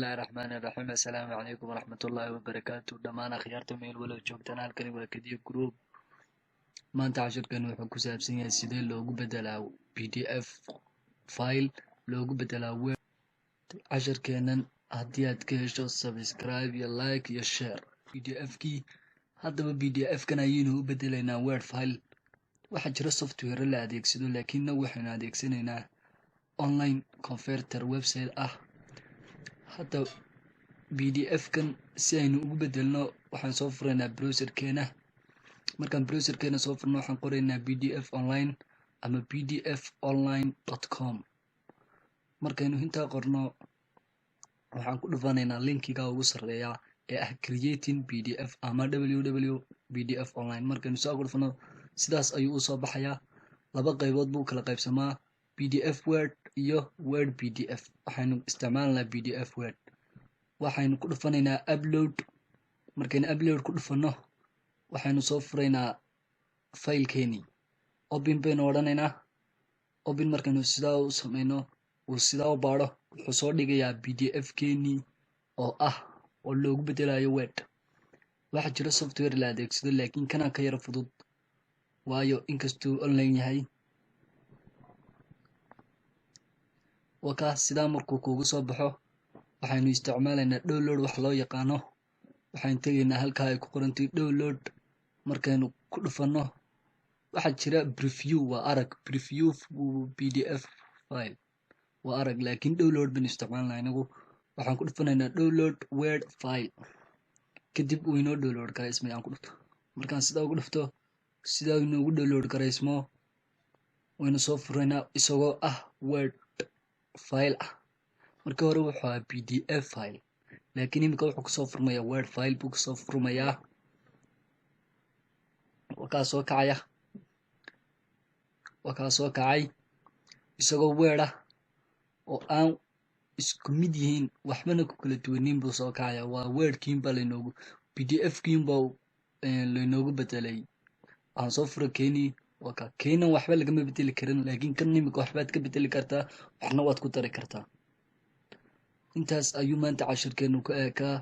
الله الرحمن الرحيم. السلام عليكم ورحمة الله وبركاته. دمان أخيارتا ميل ولو joogtaan halkani waa Kadiya Group. Maanta cashirkan wuxuu ku saabsan yahay sidee loogu bedelaa PDF file loogu bedelaa Word. Cashirkeenan haddii aad ka hesho subscribe iyo like iyo share. PDF-kii haddaba PDF-kan ayaynu u bedelaynaa Word file. Waxaa jira software la adeegsado laakiinna waxaynu adeegsanaynaa online converter website ah. hadda PDF-kan si aynu ugu bedelno waxaan soo furaynaa browserkeena. markaan browserkeena soo furno waxaan qoraynaa PDF online ama pdfonline.com. markaynu intaa qorno waxaan ku dhufanaynaa linkiga ugu sarreeya ee ah creating PDF ama www.pdfonline. markaynu soo dhufano sidaas ayuu u soo baxayaa. laba qaybood buu kala qaybsamaa, PDF Word iyo Word PDF. waxaynu isticmaalnaa PDF Word. waxaynu ku dhufanaynaa upload. markaynu upload ku dhufano waxaynu soo furaynaa filekeeni. open baynu odhanaynaa. open markaynu sidaa u samayno uu sidaa u baadho wuxuu soo dhigayaa PDF-keeni oo ah oo loogu bedelayo Word. waxaa jira software la adeegsado laakiin kana ka yara fudud waayo inkastuu online yahay. wakaas sidaa markuu kuugu soo baxo waxaynu isticmaalaynaa download wax loo yaqaano. waxaan tegaynaa halkaa ay ku qorantay download. markaynu ku dhufano waxaa jira preview, waa arag. preview PDF file waa arag, laakiin download baynu isticmaalnaa inagu. waxaan ku dhufanaynaa download Word file. kadib uu inoo download garaysmo aan ku dhufto. markaan sidaa ugu dhufto sidaa inoogu download garaysmo waynu soo furaynaa isagoo ah Word file ah. markii hore wuxuu ahaa PDF file laakiin imika wuxuu kasoo furmayaa Word file buu kasoo furmayaa. wakaa soo kacay isagoo Word ah oo aan isku mid yihiin waxbana ku kala duwanin buu soo kacayaa. waa Wordkiinba laynoogu PDF-kiinba laynoogu bedelay. waxaan soo fura keeni. waka keenan waxba lagama bedeli karin laakiin kan imika waxbaad ka bedeli kartaa, waxna waad ku dari kartaa. intaas ayuu maanta cashirkeenu ka eekaa.